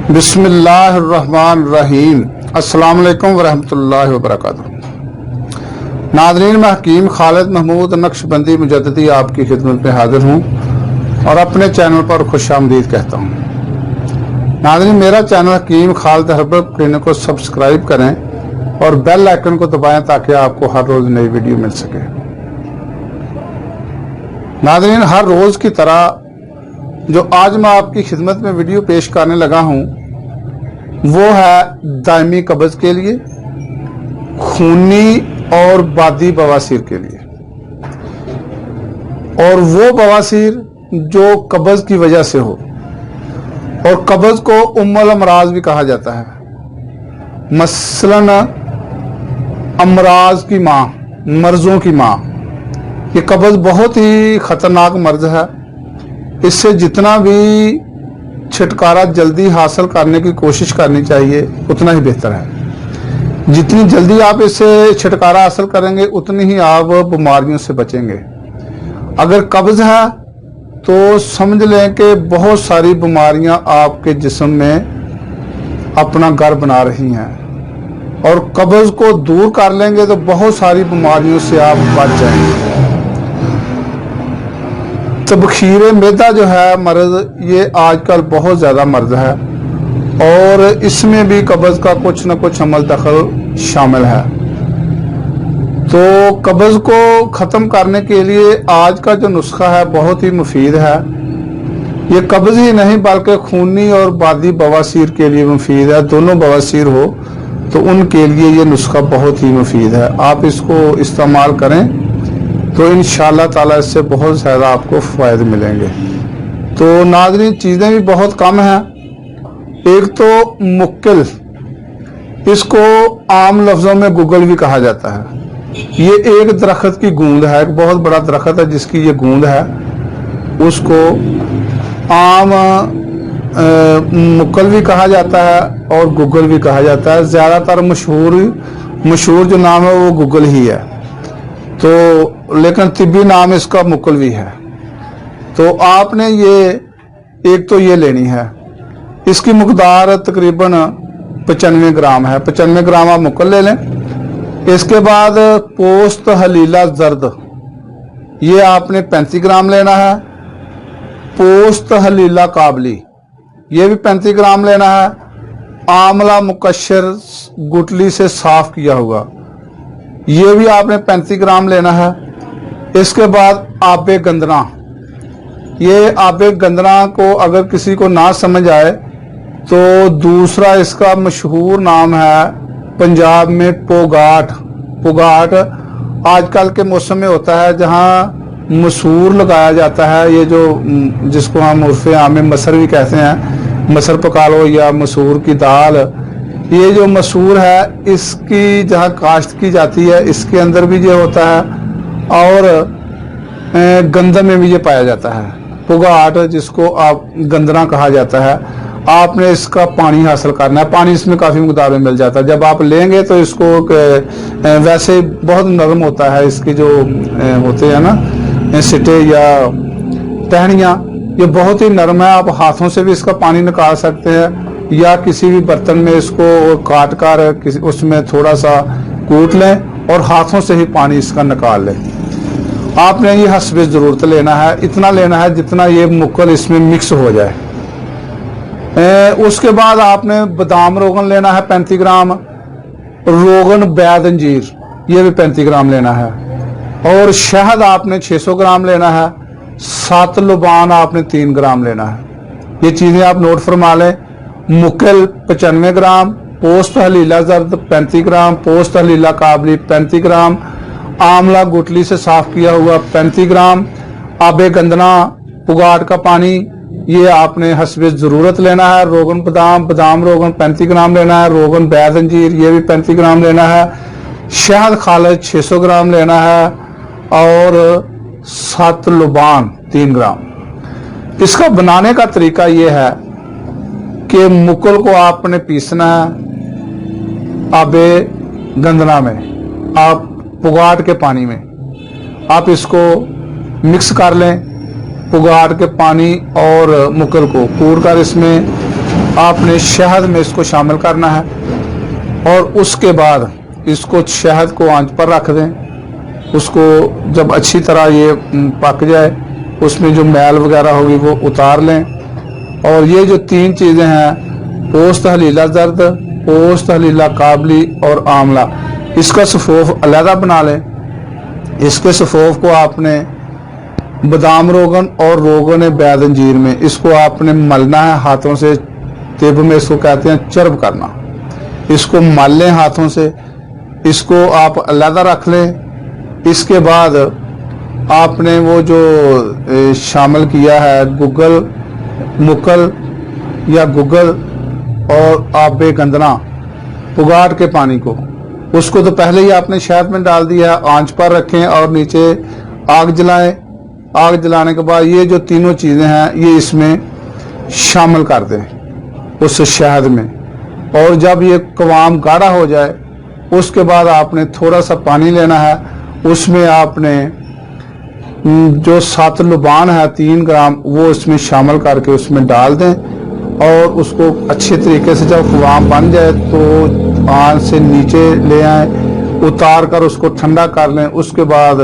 बिस्मिल्लाहिर्रहमानिर्रहीम। अस्सलाम वालेकुम वरहमतुल्लाहि वबरकातुहू। नाज़रीन, मैं हकीम खालिद महमूद नक्शबंदी मुजद्दिदी आपकी खिदमत में हाजिर हूँ और अपने चैनल पर खुशामदीद कहता हूँ। नाज़रीन, मेरा चैनल हकीम खालिद हर्बल क्लिनिक को सब्सक्राइब करें और बेल आइकन को दबाएं ताकि आपको हर रोज़ नई वीडियो मिल सके। नाज़रीन, हर रोज़ की तरह जो आज मैं आपकी खिदमत में वीडियो पेश करने लगा हूं वो है दायमी कब्ज़ के लिए, खूनी और बादी बवासीर के लिए, और वो बवासीर जो कब्ज़ की वजह से हो। और कब्ज़ को उम्मुल अमराज भी कहा जाता है। मसलन अमराज की माँ, मर्जों की माँ। ये कब्ज़ बहुत ही खतरनाक मर्ज है। इससे जितना भी छुटकारा जल्दी हासिल करने की कोशिश करनी चाहिए उतना ही बेहतर है। जितनी जल्दी आप इससे छुटकारा हासिल करेंगे उतनी ही आप बीमारियों से बचेंगे। अगर कब्ज़ है तो समझ लें कि बहुत सारी बीमारियां आपके जिस्म में अपना घर बना रही हैं, और कब्ज़ को दूर कर लेंगे तो बहुत सारी बीमारियों से आप बच जाएंगे। तबखीर मैदा जो है मर्ज, ये आजकल बहुत ज़्यादा मर्ज है और इसमें भी कब्ज़ का कुछ न कुछ अमल दखल शामिल है। तो कब्ज़ को ख़त्म करने के लिए आज का जो नुस्खा है बहुत ही मुफीद है। ये कब्ज़ ही नहीं बल्कि खूनी और बादी बवासीर के लिए मुफीद है। दोनों बवासीर हो तो उनके लिए ये नुस्खा बहुत ही मुफीद है। आप इसको इस्तेमाल करें तो इंशाअल्लाह ताला इससे बहुत ज़्यादा आपको फ़ायदे मिलेंगे। तो नाज़रीन, चीज़ें भी बहुत कम हैं। एक तो मुक्किल, इसको आम लफ्ज़ों में गुगल भी कहा जाता है। ये एक दरख्त की गूंद है, एक बहुत बड़ा दरख्त है जिसकी ये गूंद है। उसको आम मुक्किल भी कहा जाता है और गुगल भी कहा जाता है। ज़्यादातर मशहूर जो नाम है वो गुगल ही है, तो लेकिन तिब्बी नाम इसका मुक्कलवी है। तो आपने ये एक तो ये लेनी है। इसकी मकदार तकरीबन 95 ग्राम है। 95 ग्राम आप मुक्कल ले लें। इसके बाद पोस्त हलीला जर्द, ये आपने 35 ग्राम लेना है। पोस्त हलीला काबली, ये भी 35 ग्राम लेना है। आमला मुकशर, गुटली से साफ किया हुआ, ये भी आपने 35 ग्राम लेना है। इसके बाद आबे गंदना, ये आबे गंदना को अगर किसी को ना समझ आए तो दूसरा इसका मशहूर नाम है पंजाब में पोगाट। पोगाट आजकल के मौसम में होता है, जहाँ मसूर लगाया जाता है। ये जो जिसको हम उर्फ़े आम में मसर भी कहते हैं, मसर पका लो या मसूर की दाल। ये जो मसूर है इसकी जहाँ काश्त की जाती है इसके अंदर भी ये होता है और गंदम में भी ये पाया जाता है। पुगाट, जिसको आप गंदना कहा जाता है, आपने इसका पानी हासिल करना है। पानी इसमें काफ़ी मकदार में मिल जाता है। जब आप लेंगे तो इसको वैसे बहुत नरम होता है। इसके जो होते हैं ना सिटे या टहनियाँ, ये बहुत ही नरम है। आप हाथों से भी इसका पानी निकाल सकते हैं या किसी भी बर्तन में इसको काट कर उसमें थोड़ा सा कूट लें और हाथों से ही पानी इसका निकाल लें। आपने ये हस्बे ज़रूरत लेना है, इतना लेना है जितना ये मुक्कल इसमें मिक्स हो जाए। उसके बाद आपने बादाम रोगन लेना है 35 ग्राम। रोगन बैद अंजीर, ये भी 35 ग्राम लेना है। और शहद आपने 600 ग्राम लेना है। सात लुबान आपने 3 ग्राम लेना है। ये चीज़ें आप नोट फरमा लें। मुक्किल 95 ग्राम, पोस्त हलीला जर्द 35 ग्राम, पोस्त हलीला काबली 35 ग्राम, आमला गुटली से साफ किया हुआ 35 ग्राम, आबे गंदना, पुगाट का पानी, ये आपने हस्बे ज़रूरत लेना है। रोगन बादाम रोगन 35 ग्राम लेना है। रोगन बैद अंजीर, ये भी 35 ग्राम लेना है। शहद खालिद 600 ग्राम लेना है और 7 लुबान 3 ग्राम। इसका बनाने का तरीका ये है कि मुक्कल को आपने पीसना है आबे गंदना में, आप पुगाट के पानी में आप इसको मिक्स कर लें। पुगाट के पानी और मुक्कल को कूट कर इसमें आपने शहद में इसको शामिल करना है और उसके बाद इसको शहद को आंच पर रख दें। उसको जब अच्छी तरह ये पक जाए, उसमें जो मैल वगैरह होगी वो उतार लें। और ये जो 3 चीज़ें हैं, पोस्त हलीला जर्द, पोस्त हलीला काबली और आंवला, इसका सफ़ोफ अलहदा बना लें। इसके सफ़ोफ को आपने बादाम रोगन और रोगन बैदंजीर में इसको आपने मलना है हाथों से। तिब में इसको कहते हैं चर्ब करना। इसको मल लें हाथों से, इसको आप अलहदा रख लें। इसके बाद आपने वो जो शामिल किया है गुग्गल, मुकल या गुग्गल और आबे गंदना, पुगाट के पानी को, उसको तो पहले ही आपने शहद में डाल दिया। आंच पर रखें और नीचे आग जलाएं। आग जलाने के बाद ये जो तीनों चीज़ें हैं ये इसमें शामिल कर दें उस शहद में। और जब ये कवाम गाढ़ा हो जाए उसके बाद आपने थोड़ा सा पानी लेना है, उसमें आपने जो 7 लुबान है 3 ग्राम वो इसमें शामिल करके उसमें डाल दें और उसको अच्छे तरीके से जब कवाम बन जाए तो आंच से नीचे ले आए, उतार कर उसको ठंडा कर लें। उसके बाद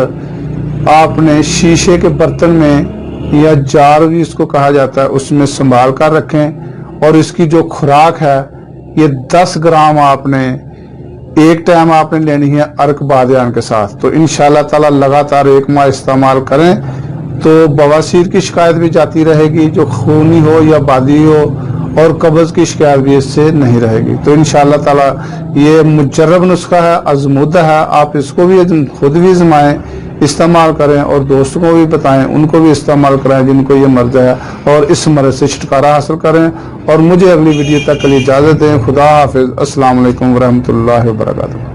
आपने शीशे के बर्तन में या जार भी इसको कहा जाता है उसमें संभाल कर रखें। और इसकी जो खुराक है ये 10 ग्राम आपने एक टाइम आपने लेनी है अर्क बादियान के साथ। तो इंशाल्लाह ताला लगातार 1 माह इस्तेमाल करें तो बवासीर की शिकायत भी जाती रहेगी, जो खूनी हो या बादी हो, और कब्ज की शिकायत भी इससे नहीं रहेगी। तो इंशाल्लाह ताला ये मुजर्रब नुस्खा है, आजमूदा है। आप इसको भी खुद भी आजमाएं, इस्तेमाल करें और दोस्तों को भी बताएं, उनको भी इस्तेमाल कराएं जिनको ये मर्ज है, और इस मर्ज से छुटकारा हासिल करें। और मुझे अगली वीडियो तक के लिए इजाज़त दें। खुदा हाफिज़। अस्सलाम वालेकुम वरहमतुल्लाहि वबरकातुहू।